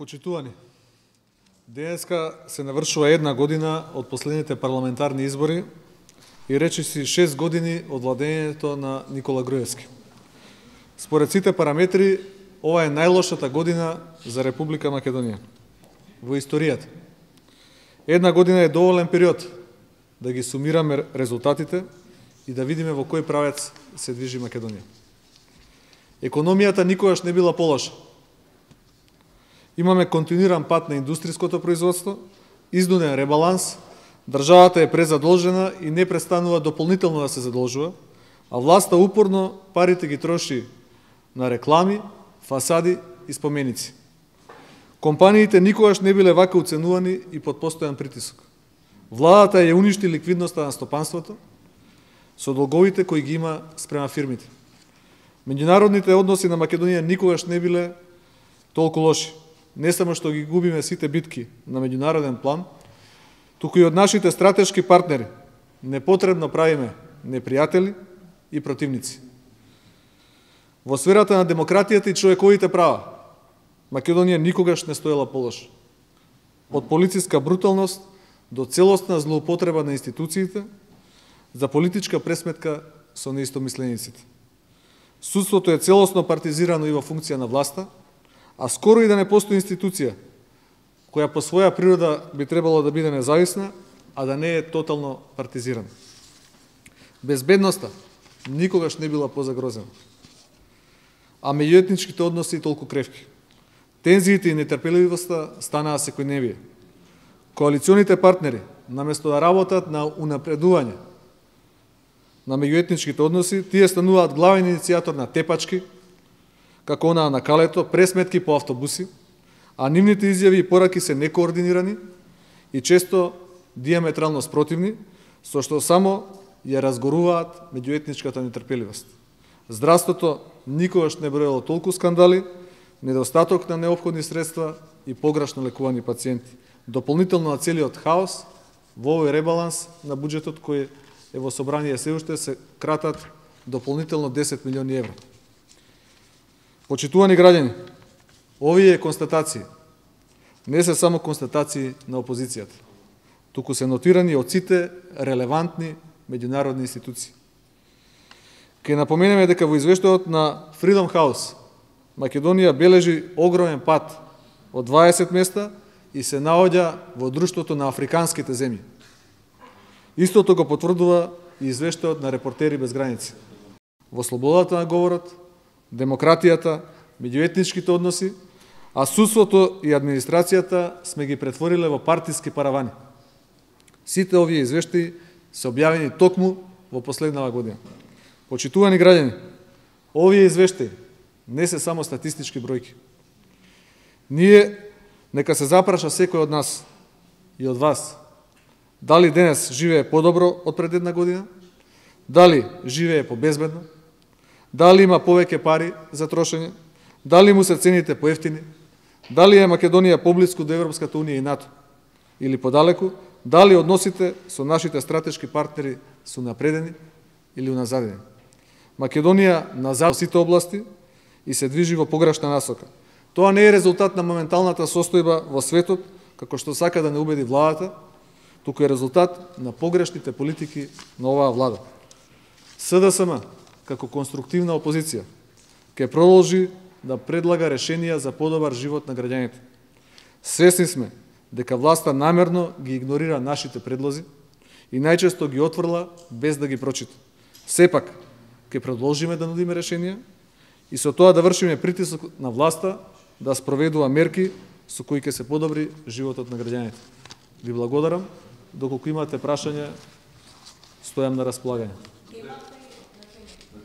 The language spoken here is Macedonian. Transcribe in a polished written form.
Почитувани, денеска се навршува една година од последните парламентарни избори и речиси 6 години од владењето на Никола Груевски. Според сите параметри, ова е најлошата година за Република Македонија во историјата. Една година е доволен период да ги сумираме резултатите и да видиме во кој правец се движи Македонија. Економијата никогаш не била полоша. Имаме континуиран пат на индустријското производство, изнуден ребаланс, државата е презадолжена и не престанува дополнително да се задолжува, а власта упорно парите ги троши на реклами, фасади и споменици. Компаниите никогаш не биле вака уценувани и под постојан притисок. Владата ја уништи ликвидноста на стопанството со долговите кои ги има спрема фирмите. Меѓународните односи на Македонија никогаш не биле толку лоши. Не само што ги губиме сите битки на меѓународен план, туку и од нашите стратешки партнери непотребно правиме непријатели и противници. Во сферата на демократијата и човековите права, Македонија никогаш не стоела полош. Од полициска бруталност до целосна злоупотреба на институциите за политичка пресметка со неистомислениците. Судството е целосно партизирано и во функција на власта, а скоро и да не постои институција која по своја природа би требало да биде независна, а да не е тотално партизирана. Безбедноста никогаш не била позагрозена, а меѓуетничките односи толку кревки. Тензиите и нетрпеливоста станаа секојдневие. Коалиционите партнери, наместо да работат на унапредување на меѓуетничките односи, тие стануваат главен иницијатор на тепачки, како онаа на Калето, пресметки по автобуси, а нивните изјави и пораки се некоординирани и често диаметрално спротивни, со што само ја разгоруваат меѓуетничката нетрпеливост. Здравството никогаш не броело толку скандали, недостаток на неопходни средства и погрешно лекувани пациенти. Дополнително на целиот хаос, во овој ребаланс на буџетот кој е во собрание се уште се кратат дополнително 10 милиони евра. Почитувани граѓани, овие констатации не се само констатации на опозицијата, туку се нотирани од сите релевантни меѓународни институции. Ке напоменеме дека во извештајот на Freedom House Македонија бележи огромен пат од 20 места и се наоѓа во друштвото на африканските земји. Истото го потврдува и извештајот на Репортери без граници. Во слободата на говорот, демократијата, меѓуетничките односи, а судството и администрацијата сме ги претвориле во партиски паравани. Сите овие извештаи се објавени токму во последнава година. Почитувани граѓани, овие извештаи не се само статистички бројки. Ние нека се запраша секој од нас и од вас, дали денес живее подобро од пред една година, дали живее побезбедно, дали има повеќе пари за трошење, дали му се цените поевтини, дали е Македонија поблиску до Европската Унија и НАТО, или подалеку, дали односите со нашите стратешки партнери се напредени или уназадени. Македонија назад во сите области и се движи во погрешна насока. Тоа не е резултат на моменталната состојба во светот, како што сака да не убеди владата, туку е резултат на погрешните политики на оваа влада. СДСМ, како конструктивна опозиција, ќе продолжи да предлага решенија за подобар живот на граѓаните. Свесни сме дека власта намерно ги игнорира нашите предлози и најчесто ги отврла без да ги прочита. Сепак, ќе продолжиме да нудиме решенија и со тоа да вршиме притисок на власта да спроведува мерки со кои ќе се подобри животот на граѓаните. Ви благодарам. Доколку имате прашања, стојам на располагање.